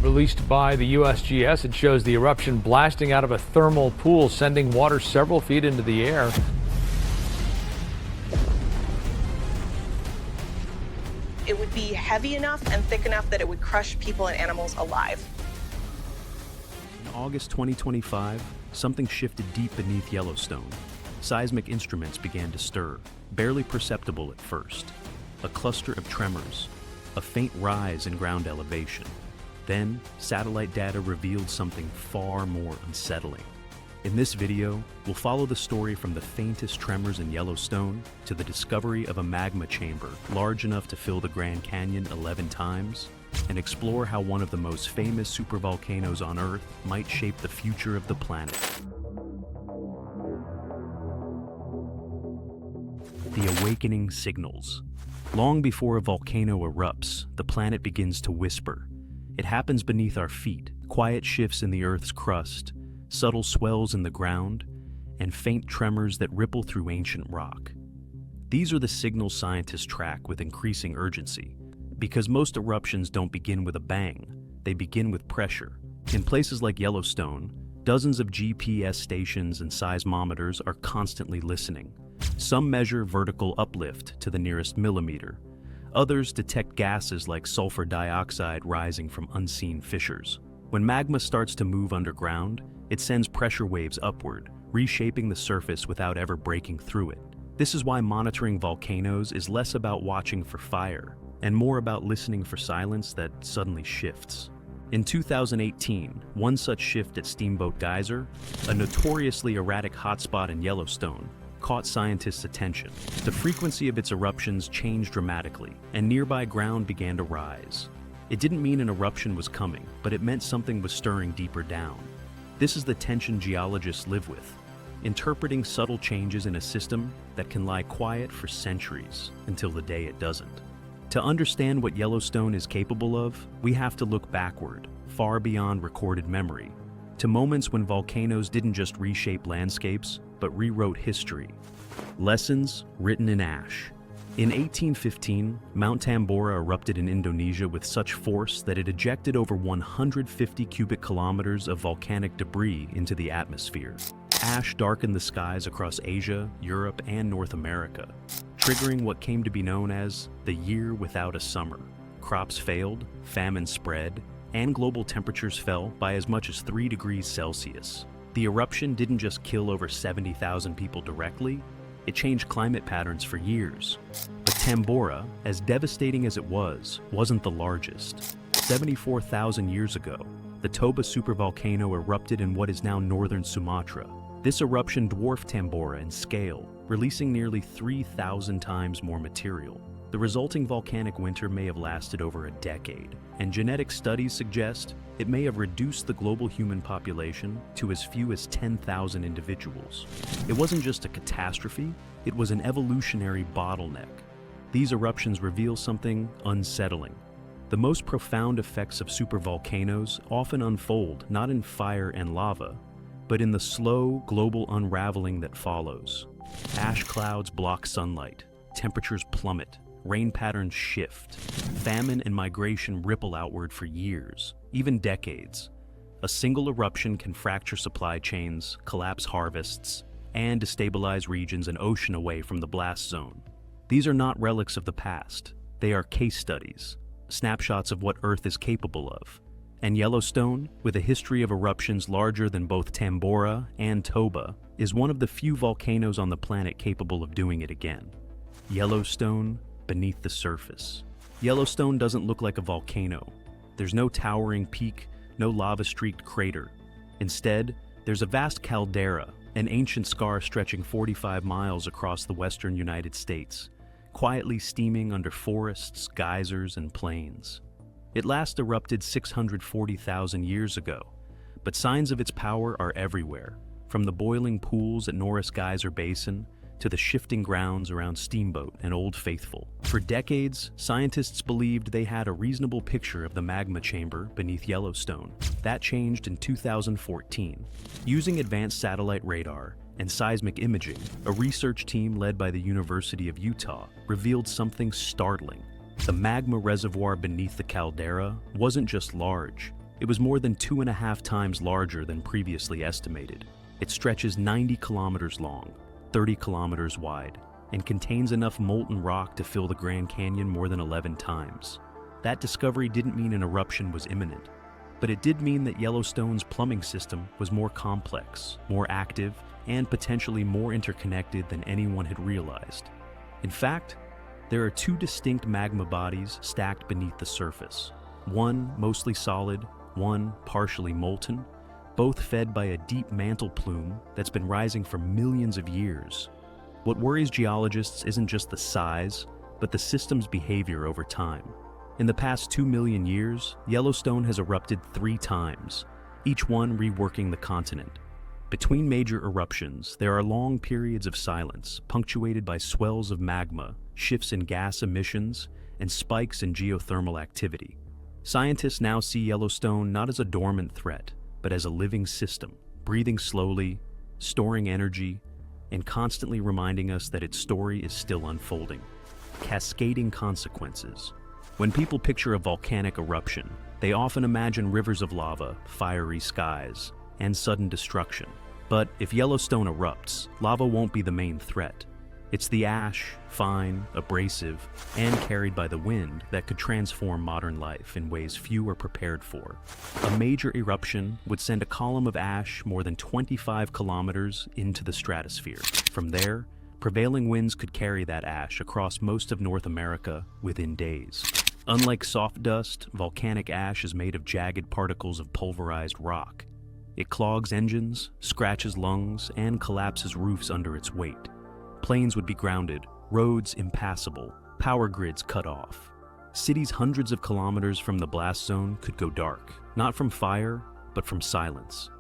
released by the USGS. It shows the eruption blasting out of a thermal pool, sending water several feet into the air. It would be heavy enough and thick enough that it would crush people and animals alive. In August 2025, something shifted deep beneath Yellowstone. Seismic instruments began to stir, barely perceptible at first. A cluster of tremors, a faint rise in ground elevation. Then, satellite data revealed something far more unsettling. In this video, we'll follow the story from the faintest tremors in Yellowstone to the discovery of a magma chamber large enough to fill the Grand Canyon 11 times, and explore how one of the most famous supervolcanoes on Earth might shape the future of the planet. The awakening signals. Long before a volcano erupts, the planet begins to whisper. It happens beneath our feet, quiet shifts in the Earth's crust, subtle swells in the ground, and faint tremors that ripple through ancient rock. These are the signals scientists track with increasing urgency, because most eruptions don't begin with a bang, they begin with pressure. In places like Yellowstone, dozens of GPS stations and seismometers are constantly listening. Some measure vertical uplift to the nearest millimeter. Others detect gases like sulfur dioxide rising from unseen fissures. When magma starts to move underground, it sends pressure waves upward, reshaping the surface without ever breaking through it. This is why monitoring volcanoes is less about watching for fire and more about listening for silence that suddenly shifts. In 2018, one such shift at Steamboat Geyser, a notoriously erratic hotspot in Yellowstone, caught scientists' attention. The frequency of its eruptions changed dramatically, and nearby ground began to rise. It didn't mean an eruption was coming, but it meant something was stirring deeper down. This is the tension geologists live with, interpreting subtle changes in a system that can lie quiet for centuries until the day it doesn't. To understand what Yellowstone is capable of, we have to look backward, far beyond recorded memory, to moments when volcanoes didn't just reshape landscapes, but rewrote history. Lessons written in ash. In 1815, Mount Tambora erupted in Indonesia with such force that it ejected over 150 cubic kilometers of volcanic debris into the atmosphere. Ash darkened the skies across Asia, Europe, and North America, triggering what came to be known as the year without a summer. Crops failed, famine spread, and global temperatures fell by as much as 3 degrees Celsius. The eruption didn't just kill over 70,000 people directly, it changed climate patterns for years. But Tambora, as devastating as it was, wasn't the largest. 74,000 years ago, the Toba supervolcano erupted in what is now northern Sumatra. This eruption dwarfed Tambora in scale, releasing nearly 3,000 times more material. The resulting volcanic winter may have lasted over a decade, and genetic studies suggest it may have reduced the global human population to as few as 10,000 individuals. It wasn't just a catastrophe, it was an evolutionary bottleneck. These eruptions reveal something unsettling. The most profound effects of supervolcanoes often unfold not in fire and lava, but in the slow global unraveling that follows. Ash clouds block sunlight, temperatures plummet, rain patterns shift, famine and migration ripple outward for years, even decades. A single eruption can fracture supply chains, collapse harvests, and destabilize regions an ocean away from the blast zone. These are not relics of the past. They are case studies, snapshots of what Earth is capable of. And Yellowstone, with a history of eruptions larger than both Tambora and Toba, is one of the few volcanoes on the planet capable of doing it again. Yellowstone beneath the surface. Yellowstone doesn't look like a volcano. There's no towering peak, no lava-streaked crater. Instead, there's a vast caldera, an ancient scar stretching 45 miles across the western United States, quietly steaming under forests, geysers, and plains. It last erupted 640,000 years ago, but signs of its power are everywhere, from the boiling pools at Norris Geyser Basin to the shifting grounds around Steamboat and Old Faithful. For decades, scientists believed they had a reasonable picture of the magma chamber beneath Yellowstone. That changed in 2014. Using advanced satellite radar and seismic imaging, a research team led by the University of Utah revealed something startling. The magma reservoir beneath the caldera wasn't just large, It was more than 2.5 times larger than previously estimated. It stretches 90 kilometers long, 30 kilometers wide, and contains enough molten rock to fill the Grand Canyon more than 11 times. That discovery didn't mean an eruption was imminent, but it did mean that Yellowstone's plumbing system was more complex, more active, and potentially more interconnected than anyone had realized. In fact, there are two distinct magma bodies stacked beneath the surface, one mostly solid, one partially molten, both fed by a deep mantle plume that's been rising for millions of years. What worries geologists isn't just the size, but the system's behavior over time. In the past 2 million years, Yellowstone has erupted 3 times, each one reworking the continent. Between major eruptions, there are long periods of silence, punctuated by swells of magma, shifts in gas emissions, and spikes in geothermal activity. Scientists now see Yellowstone not as a dormant threat, but as a living system, breathing slowly, storing energy, and constantly reminding us that its story is still unfolding. Cascading consequences. When people picture a volcanic eruption, they often imagine rivers of lava, fiery skies, and sudden destruction. But if Yellowstone erupts, lava won't be the main threat. It's the ash, fine, abrasive, and carried by the wind that could transform modern life in ways few are prepared for. A major eruption would send a column of ash more than 25 kilometers into the stratosphere. From there, prevailing winds could carry that ash across most of North America within days. Unlike soft dust, volcanic ash is made of jagged particles of pulverized rock. It clogs engines, scratches lungs, and collapses roofs under its weight. Planes would be grounded, roads impassable, power grids cut off. Cities hundreds of kilometers from the blast zone could go dark, not from fire, but from silence.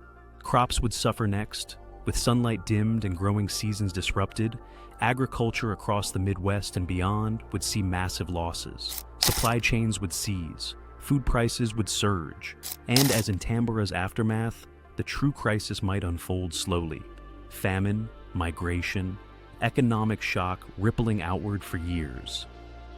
Crops would suffer next. With sunlight dimmed and growing seasons disrupted, agriculture across the Midwest and beyond would see massive losses. Supply chains would seize, food prices would surge, and as in Tambura's aftermath, the true crisis might unfold slowly. Famine, migration, economic shock rippling outward for years.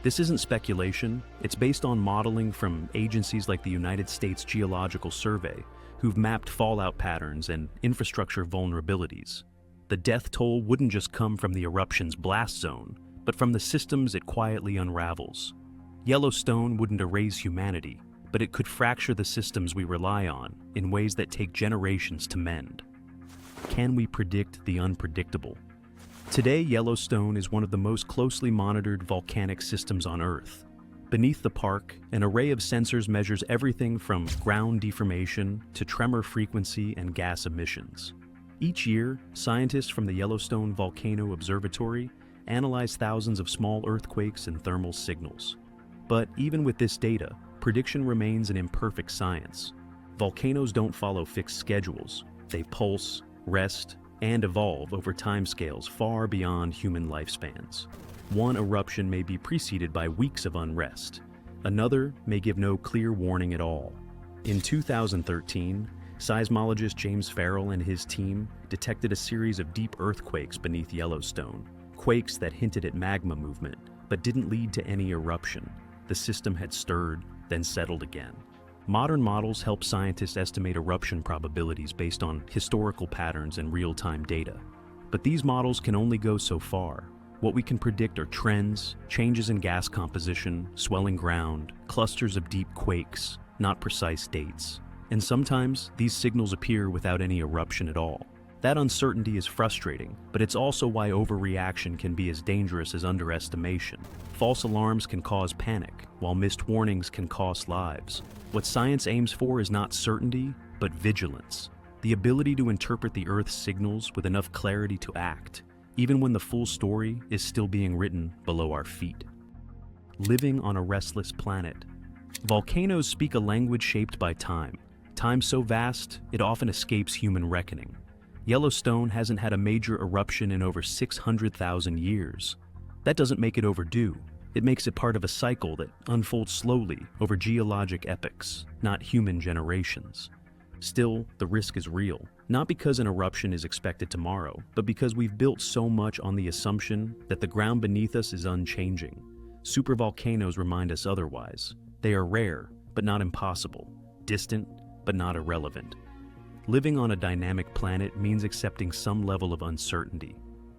This isn't speculation, it's based on modeling from agencies like the United States Geological Survey, who've mapped fallout patterns and infrastructure vulnerabilities. The death toll wouldn't just come from the eruption's blast zone, but from the systems it quietly unravels. Yellowstone wouldn't erase humanity, but it could fracture the systems we rely on in ways that take generations to mend. Can we predict the unpredictable? Today, Yellowstone is one of the most closely monitored volcanic systems on Earth. Beneath the park, an array of sensors measures everything from ground deformation to tremor frequency and gas emissions. Each year, scientists from the Yellowstone Volcano Observatory analyze thousands of small earthquakes and thermal signals. But even with this data, prediction remains an imperfect science. Volcanoes don't follow fixed schedules. They pulse, rest, and evolve over timescales far beyond human lifespans. One eruption may be preceded by weeks of unrest. Another may give no clear warning at all. In 2013, seismologist James Farrell and his team detected a series of deep earthquakes beneath Yellowstone, quakes that hinted at magma movement, but didn't lead to any eruption. The system had stirred, then settled again. Modern models help scientists estimate eruption probabilities based on historical patterns and real-time data. But these models can only go so far. What we can predict are trends, changes in gas composition, swelling ground, clusters of deep quakes, not precise dates. And sometimes, these signals appear without any eruption at all. That uncertainty is frustrating, but it's also why overreaction can be as dangerous as underestimation. False alarms can cause panic, while missed warnings can cost lives. What science aims for is not certainty, but vigilance. The ability to interpret the Earth's signals with enough clarity to act, even when the full story is still being written below our feet. Living on a restless planet. Volcanoes speak a language shaped by time. Time so vast, it often escapes human reckoning. Yellowstone hasn't had a major eruption in over 600,000 years. That doesn't make it overdue. It makes it part of a cycle that unfolds slowly over geologic epochs, not human generations. Still, the risk is real. Not because an eruption is expected tomorrow, but because we've built so much on the assumption that the ground beneath us is unchanging. Supervolcanoes remind us otherwise. They are rare, but not impossible. Distant, but not irrelevant. Living on a dynamic planet means accepting some level of uncertainty.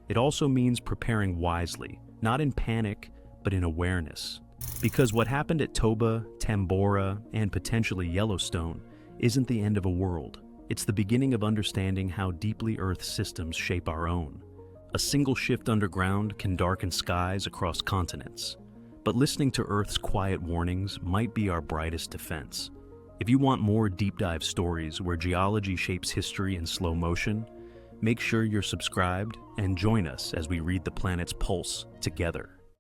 It also means preparing wisely, not in panic, but in awareness. Because what happened at Toba, Tambora, and potentially Yellowstone isn't the end of a world. It's the beginning of understanding how deeply Earth's systems shape our own. A single shift underground can darken skies across continents. But listening to Earth's quiet warnings might be our brightest defense. If you want more deep dive stories where geology shapes history in slow motion, make sure you're subscribed and join us as we read the planet's pulse together.